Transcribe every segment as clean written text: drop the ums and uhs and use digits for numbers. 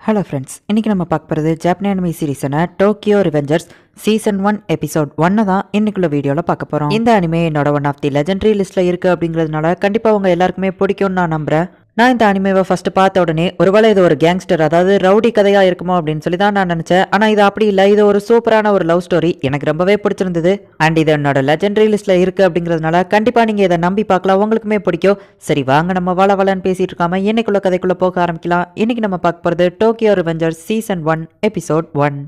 Hello friends, இன்றைக்கி நம்ம பார்க்க போகிறது ஜாப்பனீஸ் அனிமே சீரீஸான டோக்கியோ ரிவெஞ்சர்ஸ் சீசன் 1 எபிசோட் 1 தான் இன்னைக்குள்ள வீடியோவில் பார்க்க போகிறோம். இந்த அனிமே என்னோட ஒன் ஆஃப் தி லெஜெண்டரி லிஸ்ட்டில் இருக்குது அப்படிங்கிறதுனால கண்டிப்பாக உங்கள் எல்லாருக்குமே பிடிக்கும்னு நான் நம்புகிறேன். நான் இந்த அனிமேவை ஃபஸ்ட்டு பார்த்த உடனே ஒருவேளை இது ஒரு கேங்ஸ்டர், அதாவது ரவுடி கதையாக இருக்குமோ அப்படின்னு சொல்லி தான் நான் நினச்சேன். ஆனால் இது அப்படி இல்லை, இது ஒரு சூப்பரான ஒரு லவ் ஸ்டோரி. எனக்கு ரொம்பவே பிடிச்சிருந்தது. அண்ட் இது என்னோட லெஜெண்டரி லிஸ்ட்டில் இருக்குது அப்படிங்கிறதுனால கண்டிப்பாக நீங்கள் இதை நம்பி பார்க்கலாம், உங்களுக்குமே பிடிக்கும். சரி வாங்க, நம்ம வளன்னு பேசிகிட்டு இருக்காமல் இன்னைக்குள்ள கதைக்குள்ளே போக ஆரம்பிக்கலாம். இன்றைக்கி நம்ம பார்க்க போகிறது Tokyo Revengers season 1 episode 1.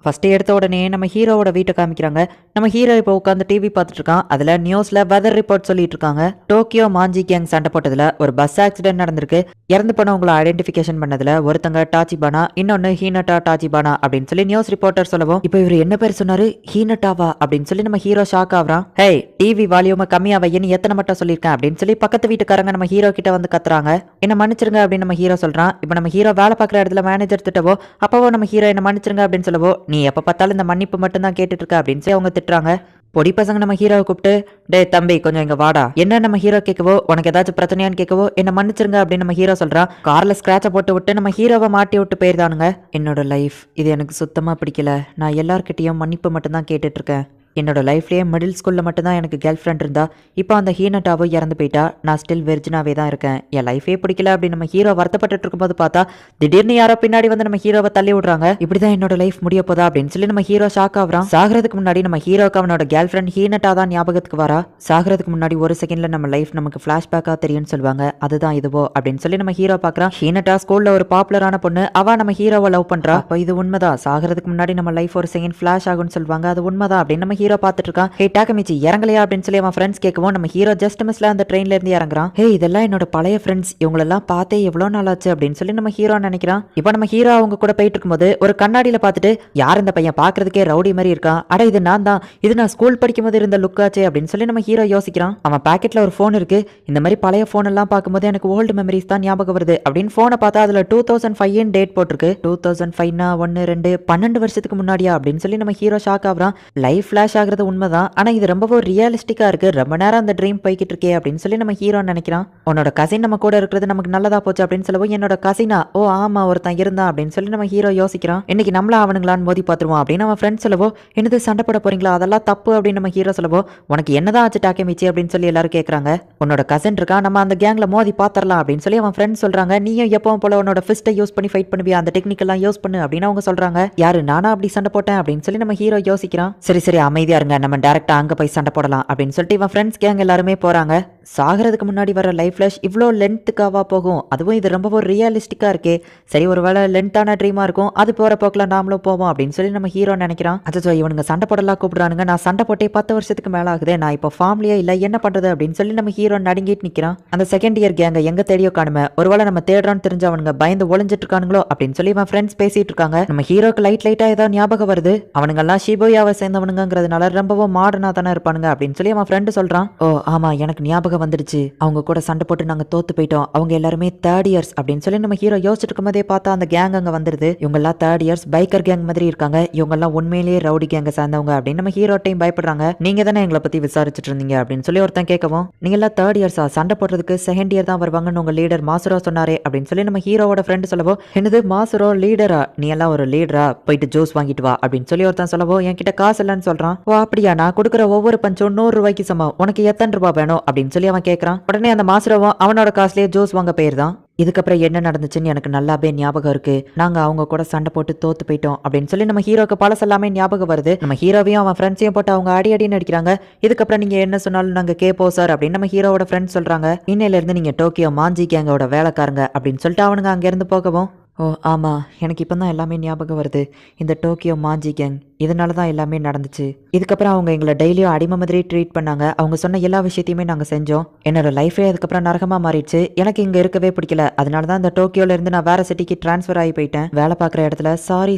First எடுத்த உடனே நம்ம ஹீரோவோட வீட்டை காமிக்கிறாங்க. நம்ம ஹீரோ இப்போ உட்காந்து டிவி பார்த்துட்டு இருக்கான். அதில் நியூஸில் வெதர் ரிப்போர்ட் சொல்லிட்டு இருக்காங்க. டோக்கியோ மாஞ்சி கேங் சண்டை போட்டதில் ஒரு பஸ் ஆக்சிடென்ட் நடந்திருக்கு. இறந்து போனவங்களை ஐடென்டிஃபிகேஷன் பண்ணதில் ஒருத்தங்க டாச்சிபானா, இன்னொன்று ஹீனட்டா டாச்சிபானா அப்படின்னு சொல்லி நியூஸ் ரிப்போர்ட்டர் சொல்லவும், இப்போ இவர் என்ன பேர் சொன்னாரு, ஹீனட்டாவா அப்படின்னு சொல்லி நம்ம ஹீரோ ஷாக் ஆகுறான். ஹே, டிவி வால்யூமை கம்மியாக வையன்னு எத்தனை மட்டும் சொல்லியிருக்கேன் அப்படின்னு சொல்லி பக்கத்து வீட்டுக்காரங்க நம்ம ஹீரோ கிட்ட வந்து கத்துறாங்க. என்ன மன்னிச்சிருங்க அப்படின்னு நம்ம ஹீரோ சொல்றான். இப்போ நம்ம ஹீரோ வேலை பார்க்குற இடத்துல மேனேஜர் திட்டவோ, அப்பவோ நம்ம ஹீரோ என்ன மன்னிச்சிருங்க அப்படின்னு சொல்லவோ, நீ எப்போ பார்த்தாலும் இந்த மன்னிப்பு மட்டும் தான் கேட்டுட்டு இருக்க அப்படின்னு சொல்லி அவங்க திட்டுறாங்க. பொடி பசங்க நம்ம ஹீரோவை கூப்பிட்டு, டே தம்பி கொஞ்சம் இங்க வாடா, என்ன நம்ம ஹீரோ கேட்கவோ, உனக்கு ஏதாச்சும் பிரச்சனையான்னு கேட்கவோ, என்ன மன்னிச்சிருங்க அப்படின்னு நம்ம ஹீரோ சொல்றான். கார்ல ஸ்கிராட்சை போட்டு விட்டு நம்ம ஹீரோவை மாட்டி விட்டு போயிருந்தானுங்க. என்னோட லைஃப் இது எனக்கு சுத்தமா பிடிக்கல. நான் எல்லார்கிட்டையும் மன்னிப்பு மட்டும் தான் கேட்டுட்டு இருக்கேன். என்னோட லைஃப்லேயே மிடில் ஸ்கூலில் மட்டும்தான் எனக்கு கேர்ள் ஃப்ரெண்ட் இருந்தா. இப்போ அந்த ஹீனட்டாவும் இறந்து போயிட்டா. நான் ஸ்டில் வெர்ஜினாவே தான் இருக்கேன். என் லைஃபே பிடிக்கல அப்படின்னு நம்ம ஹீரோ வருத்தப்பட்டு இருக்கும்போது பார்த்தா திடீர்னு யாரோ பின்னாடி வந்து நம்ம ஹீரோவை தள்ளி விடுறாங்க. இப்படிதான் என்னோட லைஃப் முடிய போதா அப்படின்னு சொல்லி நம்ம ஹீரோ ஷாக் ஆகுறான். சாகிறதுக்கு முன்னாடி நம்ம ஹீரோக்கு அவனோட கேர்ள் ஃப்ரெண்ட் ஹீனட்டா தான் ஞாபகத்துக்கு வரா. சாகிறதுக்கு முன்னாடி ஒரு செகண்ட்ல நம்ம லைஃப் நமக்கு ஃபிளாஷ்பேக்கா தெரியும்னு சொல்லுவாங்க. அதுதான் இதுவோ அப்படின்னு சொல்லி நம்ம ஹீரோ பார்க்குறான். ஹீனட்டா ஸ்கூல்ல ஒரு பாப்புலரான பொண்ணு. அவ நம்ம ஹீரோவை லவ் பண்றா. அப்போ இது உண்மைதான், சாகிறதுக்கு முன்னாடி நம்ம லைஃப் ஒரு செகண்ட் ஃபிளாஷ் ஆகும்னு சொல்லுவாங்க. அது உண்மைதான் அப்படின்னு நம்ம ஹீரோ பார்த்துட்டு இருக்கான். ஹே டாக்கமிச்சி இறங்கலையா அப்படின்னு சொல்லி அவன் ஃப்ரெண்ட்ஸ் கேட்கவும் நம்ம ஹீரோ ஜஸ்ட் மிஸ்ல அந்த ட்ரெயின்ல இருந்து இறங்குறான். ஹே, இதெல்லாம் என்னோட பழைய ஃப்ரெண்ட்ஸ், இவங்களெல்லாம் பார்த்தே எவ்வளோ நாள் ஆச்சு அப்படின்னு சொல்லி நம்ம ஹீரோ நினைக்கிறான். இப்போ நம்ம ஹீரோ அவங்க கூட போயிட்டு இருக்கும்போது ஒரு கண்ணாடியில பார்த்துட்டு, யார் இந்த பையன் பார்க்கறதுக்கே ரவுடி மாதிரி இருக்கான், அட இது நான் தான், இது நான் ஸ்கூல் படிக்கும் போது இருந்த லுக் ஆச்சு அப்படின்னு சொல்லி நம்ம ஹீரோ யோசிக்கிறான். அவன் பாக்கெட்ல ஒரு ஃபோன் இருக்கு. இந்த மாதிரி பழைய ஃபோன் எல்லாம் பார்க்கும்போது எனக்கு ஓல்டு மெமரிஸ் தான் ஞாபகம் வருது அப்படின்னு ஃபோனை பார்த்தா அதுல 2005 டேட் போட்டிருக்கு. 2005னா 1 2 12 வருஷத்துக்கு முன்னாடியா அப்படின்னு சொல்லி நம்ம ஹீரோ ஷாக் ஆகுறான். லைஃப் ஃபிளாஷ் ஆகுறது உண்மைதான், ஆனா இது ரொம்பவும் ரியலிஸ்டிக்கா இருக்கு. ரொம்ப நேரம் அந்த ட்ரீம் போய்கிட்டு இருக்கே அப்படின்னு சொல்லி நம்ம ஹீரோ நினைக்கிறான். உன்னோட கசின் நம்ம கூட இருக்கிறது நமக்கு நல்லதா போச்சு அப்படின்னு சொல்லவும், என்னோட கசினா, ஓ ஆமா ஒருத்தன் இருந்தான் அப்படின்னு சொல்லி நம்ம ஹீரோ யோசிக்கிறான். இன்னைக்கு நம்மள அவனுங்களான்னு மோதி பார்த்துருவோம் அப்படின்னு அவன் ஃப்ரெண்ட் சொல்லவோ, என்னது சண்டை போட போறீங்களா, அதெல்லாம் தப்பு அப்படின்னு நம்ம ஹீரோ சொல்லவோ, உனக்கு என்னதான் ஆச்சு டாக்கமிச்சி அப்படின்னு சொல்லி எல்லாரும் கேட்கறாங்க. உன்னோட கசின் இருக்கா, நம்ம அந்த கேங்ல மோதி பாத்திரலாம் அப்படின்னு சொல்லி அவன் ஃப்ரெண்ட் சொல்றாங்க. நீயும் எப்பவும் போல உன்னோட ஃபிஸ்ட்டை யூஸ் பண்ணி ஃபைட் பண்ணுவியா, அந்த டெக்னிக் எல்லாம் யூஸ் பண்ணு அப்படின்னு அவங்க சொல்றாங்க. யாரு, நானா அப்படி சண்டை போட்டேன் அப்படின்னு சொல்லி நம்ம ஹீரோ யோசிக்கிறான். சரி சரி அமைதியா இருங்க, நம்ம டைரக்டா அங்க போய் சண்டை போடலாம் அப்படின்னு சொல்லிட்டு இவன் ஃப்ரெண்ட்ஸ் கேங் எல்லாருமே போறாங்க. சாகிறதுக்கு முன்னாடி வர லைஃப் ஃபிளாஷ் இவ்வளோ லென்த்துக்காவா போகும், அதுவும் இது ரொம்ப ரியலிஸ்டிக்கா இருக்கே. சரி ஒருவேளை லென்த்தான ட்ரீமா இருக்கும், அது போற போக்கில் நாமளும் போவோம் அப்படின்னு சொல்லி நம்ம ஹீரோ நினைக்கிறான். அச்சோ இவனுங்க சண்டை போடலாம் கூப்பிடுறானுங்க, நான் சண்டை போட்டே 10 வருஷத்துக்கு மேல ஆகுது, நான் இப்போ ஃபார்ம்லயே இல்லை, என்ன பண்றது அப்படின்னு சொல்லி நம்ம ஹீரோ நடுங்கிட்டு நிற்கிறான். அந்த செகண்ட் இயர் கேங்க எங்க தேடியோ காணுமே, ஒருவேளை நம்ம தேடுறான்னு தெரிஞ்ச அவனுங்க பயந்து ஒளிஞ்சிட்டு இருக்கானுங்களோ அப்படின்னு சொல்லி இவன் ஃப்ரெண்ட்ஸ் பேசிட்டு இருக்காங்க. நம்ம ஹீரோக்கு லைட்டா ஏதாவது ஞாபகம் வருது. அவனுங்க எல்லாம் ஷிபோயாவை சேர்ந்தவனுங்கிறதுனால ரொம்பவும் மாடர்னா தானே இருப்பானுங்க அப்படின்னு சொல்லி அவன் ஃப்ரெண்டு சொல்றான். ஓ ஆமா எனக்கு ஞாபகம் வந்துடுச்சு, அவங்க கூட சண்டை போட்டு நாங்க தோத்து போயிட்டோம், அவங்க எல்லாருமே தேர்ட் இயர்ஸ் அப்படின்னு சொல்லி நம்ம ஹீரோ யோசிச்சுட்டு இருக்கும்போதே பார்த்தா அந்த கேங் அங்க வந்துருது. இவங்க எல்லாம் தேர்ட் இயர்ஸ் பைக்கர் கேங் மாதிரி இருக்காங்க. இவங்க எல்லாம் உண்மையிலேயே ரவுடி கேங்க சேர்ந்தவங்க அப்படின்னு நம்ம ஹீரோ டைம் பயப்படுறாங்க. நீங்க தானே எங்களை பத்தி விசாரிச்சுட்டு இருந்தீங்க அப்படின்னு சொல்லி ஒருத்தன் கேட்கவும், நீங்க எல்லாம் தேர்ட் இயர்ஸா, சண்டை போடுறதுக்கு செகண்ட் இயர் தான் வருவாங்கன்னு உங்க லீடர் மாசுரோ சொன்னாரே அப்படின்னு சொல்லி நம்ம ஹீரோவோட ஃப்ரெண்டு சொல்லவோ, என்னது மாசுரோ லீடரா, நீ எல்லாம் ஒரு லீடரா, போயிட்டு ஜூஸ் வாங்கிட்டு வா அப்படின்னு சொல்லி ஒருத்தன் சொல்லவோ, என்கிட்ட காசு இல்லைன்னு சொல்றான். ஓ அப்படியா, நான் கொடுக்குற ஒவ்வொரு பஞ்சும் 100 ரூபாய்க்கு சமம், உனக்கு எத்தனை ரூபாய் வேணும் அப்படின்னு சொல்லி அவன் கேட்கறான். உடனே அந்த மாசுரவும் அவனோட காசுலயே ஜூஸ் வாங்க போயிருந்தான். இதுக்கப்புறம் என்ன நடந்துச்சுன்னு எனக்கு நல்லாவே ஞாபகம் இருக்கு. நாங்க அவங்க கூட சண்டை போட்டு தோத்து போயிட்டோம் அப்படின்னு சொல்லி நம்ம ஹீரோக்கு பழச எல்லாமே ஞாபகம் வருது. நம்ம ஹீரோவையும் அவன் ஃப்ரெண்ட்ஸையும் போட்டு அவங்க அடின்னு அடிக்கிறாங்க. இதுக்கப்புறம் நீங்க என்ன சொன்னாலும் நாங்க கேப்போம் சார் அப்படின்னு நம்ம ஹீரோவோட ஃப்ரெண்ட்ஸ் சொல்றாங்க. இன்னையில இருந்து நீங்க டோக்கியோ மாஞ்சி கேங்கோட வேலைக்காரங்க அப்படின்னு சொல்லிட்டு அவனுங்க அங்க இருந்து போகவும், ஓ ஆமா எனக்கு இப்போ தான் எல்லாமே ஞாபகம் வருது, இந்த டோக்கியோ மாஞ்சி கேங் இதனால தான் எல்லாமே நடந்துச்சு. இதுக்கப்புறம் அவங்க எங்களை டெய்லியும் அடிமை மாதிரி ட்ரீட் பண்ணாங்க. அவங்க சொன்ன எல்லா விஷயத்தையுமே நாங்கள் செஞ்சோம். என்னோட லைஃபே அதுக்கப்புறம் நரகமாக மாறிடுச்சு. எனக்கு இங்கே இருக்கவே பிடிக்கல. அதனால தான் இந்த டோக்கியோல இருந்து நான் வேற சிட்டிக்கு டிரான்ஸ்ஃபர் ஆகி போயிட்டேன். வேலை பார்க்குற இடத்துல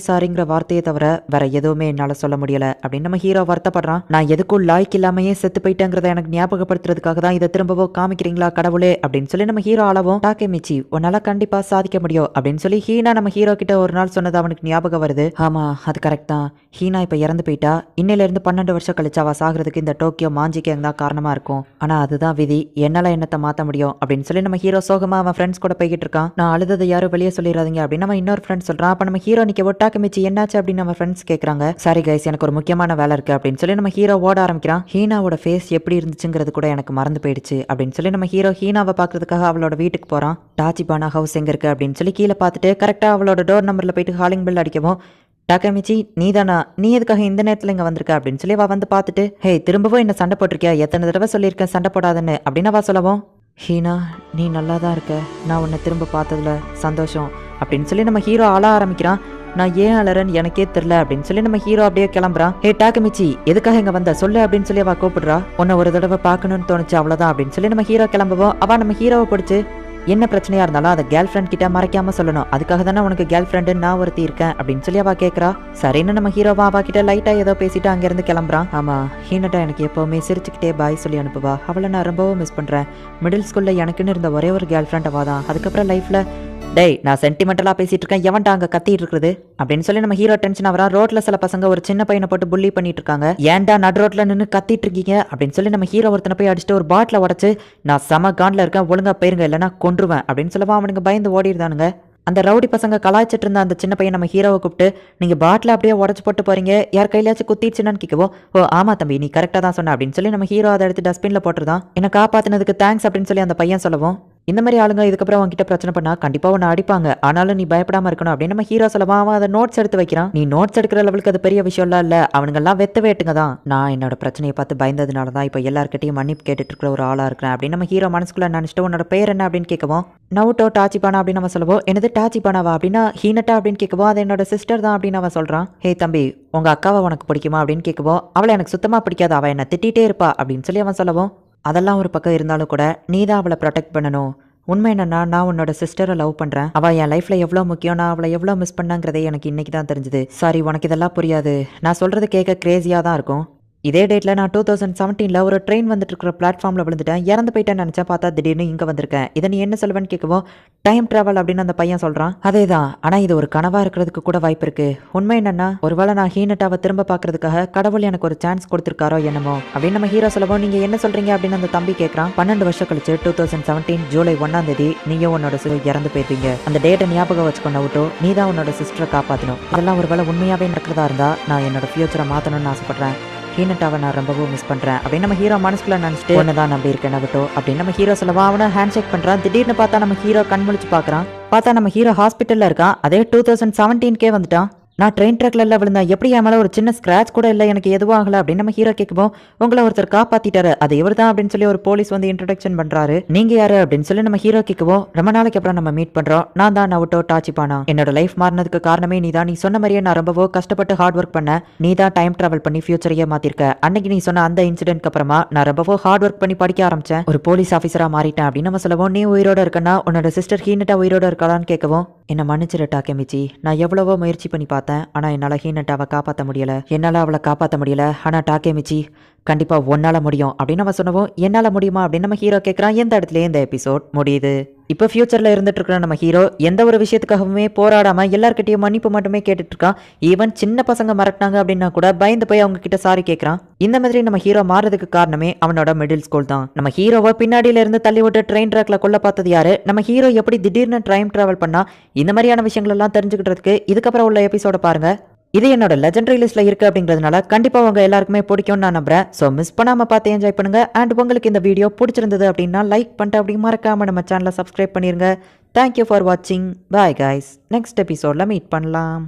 சாரிங்கிற வார்த்தையை தவிர வேற எதுவுமே என்னால் சொல்ல முடியல அப்படின்னு நம்ம ஹீரோ வருத்தப்படுறான். நான் எதுக்கும் லாய்க்கு இல்லாமையே செத்து போயிட்டேங்கிறத எனக்கு ஞாபகப்படுத்துறதுக்காக தான் இதை திரும்பவோ காமிக்கிறீங்களா கடவுளே அப்படின்னு சொல்லி நம்ம ஹீரோ அளவும், டாக்கமிச்சி உன்னால கண்டிப்பா சாதிக்க முடியும் அப்படின்னு சொல்லி ஹீனா நம்ம ஹீரோ கிட்ட ஒரு நாள் சொன்னது அவனுக்கு ஞாபகம் வருது. ஆமா அது கரெக்ட் தான், ஹீனா இப்ப இறந்து போயிட்டா, இன்னையில இருந்து 12 வருஷம் கழிச்சு அவ சாகிறதுக்கு இந்த டோக்கியோ மாஞ்சி கேங் தான் காரணமா இருக்கும். ஆனா அதுதான் விதி, என்னால என்னத்தை மாத்த முடியும் அப்படின்னு சொல்லி நம்ம ஹீரோ சோகமா அவன் ஃப்ரெண்ட்ஸ் கூட போய்கிட்டு இருக்கான். நான் அழுததை யாரும் வெளியே சொல்லிடாதீங்க அப்படின்னு நம்ம இன்னொரு ஃப்ரெண்ட் சொல்றான். அப்ப நம்ம ஹீரோ நிக்க டாக்கமிச்சி என்னாச்சு அப்படின்னு நம்ம ஃப்ரெண்ட்ஸ் கேட்கறாங்க. சாரி கைஸ், எனக்கு ஒரு முக்கியமான வேலை இருக்கு அப்படின்னு சொல்லி நம்ம ஹீரோ ஓட ஆரம்பிக்கிறான். ஹீனாவோட ஃபேஸ் எப்படி இருந்துச்சுங்கிறது கூட எனக்கு மறந்து போயிடுச்சு அப்படின்னு சொல்லி நம்ம ஹீரோ ஹீனாவை பாக்குறதுக்காக அவளோட வீட்டுக்கு போறான். டாச்சிபானா ஹவுஸ் எங்க இருக்கு அப்படின்னு சொல்லி கீழே பார்த்துட்டு கரெக்டா அவளோட டோர் நம்பர்ல போயிட்டு காலிங் பெல் அடிக்கவும், டாக்கமிச்சி நீதானா, நீ எதுக்காக இந்த நேரத்துல இங்க வந்திருக்க அப்படின்னு சொல்லி அவ வந்து பார்த்துட்டு, ஹே திரும்பவும் என்ன சண்டை போட்டிருக்கியா, எத்தனை தடவை சொல்லியிருக்கேன் சண்டை போடாதுன்னு அப்படின்னு அவ சொல்லவும், ஹீனா நீ நல்லா தான் இருக்க, நான் உன்னை திரும்ப பார்த்ததுல சந்தோஷம் அப்படின்னு சொல்லி நம்ம ஹீரோ அழ ஆரம்பிக்கிறான். நான் ஏன் அலறன்னு எனக்கே தெரியல அப்படின்னு சொல்லி நம்ம ஹீரோ அப்படியே கிளம்புறான். ஹே டாக்கமிச்சி எதுக்காக இங்க வந்த சொல்லு அப்படின்னு சொல்லி அவ கூப்பிடுறா. உன்னை ஒரு தடவை பார்க்கணும்னு தோணுச்சு அவ்வளவுதான் அப்படின்னு சொல்லி நம்ம ஹீரோ கிளம்புவோம். அவ நம்ம ஹீரோவை பிடிச்சு என்ன பிரச்சனையா இருந்தாலும் அதை கேர்ள் ஃப்ரெண்ட் கிட்ட மறைக்காம சொல்லணும், அதுக்காக தானே உனக்கு கேர்ள் ஃப்ரெண்டு நான் ஒருத்தி இருக்கேன் அப்படின்னு சொல்லி அவ கேட்கறா. சரின்னு நம்ம ஹீரோவா அவ கிட்ட லைட்டா ஏதோ பேசிட்டு அங்கிருந்து கிளம்புறான். ஆமா ஹீனட்டா எனக்கு எப்பவுமே சிரிச்சுக்கிட்டே பாய் சொல்லி அனுப்புவா, அவளை நான் ரொம்பவும் மிஸ் பண்றேன். மிடில் ஸ்கூல்ல எனக்குன்னு இருந்த ஒரே ஒரு கேர்ள் ஃப்ரெண்ட் அவ தான். அதுக்கப்புறம் லைஃப்ல டேய் நான் சென்டிமெண்டலா பேசிட்டு இருக்கேன், எவன்டா அங்க கத்திட்டு இருக்குது அப்படின்னு சொல்லி நம்ம ஹீரோ டென்ஷன் ஆவறா. ரோட்ல சில பசங்க ஒரு சின்ன பையனை போட்டு புள்ளி பண்ணிட்டு இருக்காங்க. ஏன்டா நடு ரோட்ல நின்று கத்திட்டு இருக்கீங்க அப்படின்னு சொல்லி நம்ம ஹீரோ ஒருத்தனை போய் அடிச்சுட்டு ஒரு பாட்டில உடச்சு, நான் செம கான்ல இருக்கேன் ஒழுங்கா போயிருங்க இல்லைன்னா கொன்றுவேன் அப்படின்னு சொல்லவா அவனுங்க பயந்து ஓடிடுதானுங்க. அந்த ரவுடி பசங்க கலாய்ச்சிட்டு இருந்த அந்த சின்ன பையன் நம்ம ஹீரோவை கூப்பிட்டு, நீங்க பாட்டில் அப்படியே உடச்சு போட்டு போறீங்க, யார் கையிலாச்சும் குத்திடுச்சுன்னு கேட்கவும், ஓ ஆமா தம்பி நீ கரெக்டா தான் சொன்ன அப்படின்னு சொல்லி நம்ம ஹீரோ அதை எடுத்து டஸ்ட்பின்ல போட்டுருதான். என்ன காப்பாத்தினதுக்கு தேங்க்ஸ் அப்படின்னு சொல்லி அந்த பையன் சொல்லவும், இந்த மாதிரி ஆளுங்க இதுக்கப்புறம் அவங்ககிட்ட பிரச்சனை பண்ணா கண்டிப்பா ஒன்று அடிப்பாங்க, ஆனாலும் நீ பயப்படாம இருக்கணும் அப்படின்னு நம்ம ஹீரோ சொல்லவா அவன் அதை நோட்ஸ் எடுத்து வைக்கிறான். நீ நோட்ஸ் எடுக்கிற லெவலுக்கு அது பெரிய விஷயம்லாம் இல்ல, அவனுங்கெல்லாம் வெத்து வேட்டுங்க தான். நான் என்னோட பிரச்சனையை பார்த்து பயந்ததுனால தான் இப்போ எல்லார்கிட்டையும் மன்னிப்பு கேட்டுட்டு இருக்கிற ஒரு ஆளா இருக்கிறேன் அப்படின்னு நம்ம ஹீரோ மனசுக்குள்ள நினைச்சிட்டு, உன்னோட பேர் என்ன அப்படின்னு கேட்கவும், நவுட்டோ டாச்சிபானா அப்படின்னு நம்ம சொல்லுவோம். என்னது டாச்சிபானாவா அப்படின்னா ஹீனட்டா அப்படின்னு கேட்கவும், அது என்னோட சிஸ்டர் தான் அப்படின்னு அவன் சொல்றான். ஹே தம்பி உங்க அக்காவை உனக்கு பிடிக்குமா அப்படின்னு கேட்கவும், அவளை எனக்கு சுத்தமா பிடிக்காது, அவன் என்ன திட்டிகிட்டே இருப்பா அப்படின்னு சொல்லி அவன் சொல்லவும், அதெல்லாம் ஒரு பக்கம் இருந்தாலும் கூட நீ தான் அவளை ப்ரொடெக்ட் பண்ணணும். உண்மை என்னன்னா நான் உன்னோட சிஸ்டரை லவ் பண்றேன், அவள் என் லைஃப்ல எவ்வளோ முக்கியம், நான் அவளை எவ்வளோ மிஸ் பண்ணாங்கிறதே எனக்கு இன்னைக்கு தான் தெரிஞ்சுது. சாரி உனக்கு இதெல்லாம் புரியாது, நான் சொல்றது கேட்க கிரேசியா தான் இருக்கும். இதே டேட்ல நான் 2017 ஒரு ட்ரெயின் வந்துட்டு இருக்கிற பிளாட்ஃபார்ம்ல விழுந்துட்டேன், இறந்து போயிட்டேன்னு நினைச்சா பார்த்தா திடீர்னு இங்க வந்திருக்கேன், இதை நீ என்ன சொல்லுவேன்னு கேட்கவும், டைம் டிராவல் அப்படின்னு அந்த பையன் சொல்றான். அதேதான், ஆனா இது ஒரு கனவா இருக்கிறதுக்கு கூட வாய்ப்பு இருக்கு. உண்மை என்னன்னா ஒருவேளை நான் ஹீனட்டாவை திரும்ப பாக்குறதுக்காக கடவுள் எனக்கு ஒரு சான்ஸ் கொடுத்திருக்காரோ என்னமோ அப்படின்னு நம்ம ஹீரோ சொல்லவும், நீங்க என்ன சொல்றீங்க அப்படின்னு அந்த தம்பி கேட்கறான். 12 வருஷம் கழிச்சு 2017 ஜூலை 1ஆம் தேதி நீயும் உன்னோட இறந்து போயிருப்பீங்க. அந்த டேட்டை ஞாபகம் வச்சுக்கொண்ட விட்டோ நீ தான் உன்னோட சிஸ்டரை காப்பாற்றணும். அதெல்லாம் ஒருவேளை உண்மையாவே நடக்கிறதா இருந்தா நான் என்னோட ஃபியூச்சரை மாத்தணும்னு ஆசைப்படுறேன். ஹீனட்டாவை நான் ரொம்பவும் மிஸ் பண்றேன் அப்படின்னு நம்ம ஹீரோ மனசுக்குள்ள நினைச்சிட்டு, ஒன்னதான் நம்பி இருக்கேன் நவட்டோ அப்படின்னு நம்ம ஹீரோ சொல்லவா அவனை ஹேண்ட் ஷேக் பண்றான். திடீர்னு பார்த்தா நம்ம ஹீரோ கண் முழிச்சு பாக்குறான். பார்த்தா நம்ம ஹீரோ ஹாஸ்பிட்டல்ல இருக்கான். அதே 2017 வந்துட்டான். நான் ட்ரெயின் ட்ராக்ல விழுந்தேன், எப்படி என் மேல ஒரு சின்ன ஸ்கிராச் கூட இல்லை, எனக்கு எதுவும் ஆகல அப்படின்னு நம்ம ஹீரோ கேட்கவும், உங்களை ஒருத்தர் காப்பாத்திட்டாரு, அது இவர் தான் அப்படின்னு சொல்லி ஒரு போலீஸ் வந்து இன்ட்ரோடக்ஷன் பண்றாரு. நீங்க யாரு அப்படின்னு சொல்லி நம்ம ஹீரோ கேட்கவும், ரொம்ப நாளைக்கு அப்புறம் நம்ம மீட் பண்றோம், நான் தான் நவுட்டோ டாச்சிபானா. என்னோட லைஃப் மாறினதுக்கு காரணமே நீ தான். நீ சொன்ன மாதிரியே நான் ரொம்பவோ கஷ்டப்பட்டு ஹார்ட் ஒர்க் பண்ணேன், நீ தான் டைம் டிராவல் பண்ணி ஃபியூச்சரையே மாத்திருக்க. அன்னைக்கு நீ சொன்ன அந்த இன்சிடென்ட்க்கு அப்புறமா நான் ரொம்பவோ ஹார்ட் ஒர்க் பண்ணி படிக்க ஆரம்பிச்சேன், ஒரு போலீஸ் ஆஃபீஸரா மாறிட்டேன் அப்படின்னு நம்ம சொல்லவும், நீ உயிரோட இருக்கனா உன்னோட சிஸ்டர் ஹீனட்டா உயிரோட இருக்காளான்னு கேட்கவும், என்ன மன்னிச்சிரு டாக்கமிச்சி, நான் எவ்வளவோ முயற்சி பண்ணி பார்த்தேன், ஆனா என்னால ஹீனட்டாவை காப்பாற்ற முடியல, என்னால அவளை காப்பாற்ற முடியல, ஆனா டாக்கமிச்சி கண்டிப்பா உன்னால முடியும் அப்படின்னு நம்ம சொன்னவும், என்னால முடியுமா அப்படின்னு நம்ம ஹீரோ கேட்கறான். எந்த இடத்துல இந்த எபிசோட் முடியுது. இப்போ ஃபியூச்சர்ல இருந்துட்டு இருக்கிற நம்ம ஹீரோ எந்த ஒரு விஷயத்துக்காகவுமே போராடாம எல்லார்கிட்டயும் மன்னிப்பு மட்டுமே கேட்டுட்டு இருக்கான். ஈவன் சின்ன பசங்க மறட்டினாங்க அப்படின்னா கூட பயந்து போய் அவங்க கிட்ட சாரி கேட்கறான். இந்த மாதிரி நம்ம ஹீரோ மாறதுக்கு காரணமே அவனோட மிடில் ஸ்கூல் தான். நம்ம ஹீரோவை பின்னாடியில இருந்து தள்ளி விட்டு ட்ரெயின் ட்ராக்ல கொல்ல பார்த்தது யாரு, நம்ம ஹீரோ எப்படி திடீர்னு டைம் டிராவல் பண்ணா, இந்த மாதிரியான விஷயங்கள் எல்லாம் தெரிஞ்சுக்கிட்டதுக்கு இதுக்கப்புறம் உள்ள எபிசோட பாருங்க. இது என்னோட லெஜெண்டரி லிஸ்ட்ல இருக்கு அப்படிங்கிறதுனால கண்டிப்பா உங்க எல்லாருக்குமே பிடிக்கும்னு நான் நம்புறேன். ஸோ மிஸ் பண்ணாம பார்த்து என்ஜாய் பண்ணுங்க. அண்ட் உங்களுக்கு இந்த வீடியோ பிடிச்சிருந்தது அப்படின்னா லைக் பண்ணிட்டு அப்படி மறக்காம நம்ம சேனலை சப்ஸ்கிரைப் பண்ணிருங்க. தேங்க்யூ ஃபார் வாட்சிங். Bye guys. நெக்ஸ்ட் எபிசோட்ல மீட் பண்ணலாம்.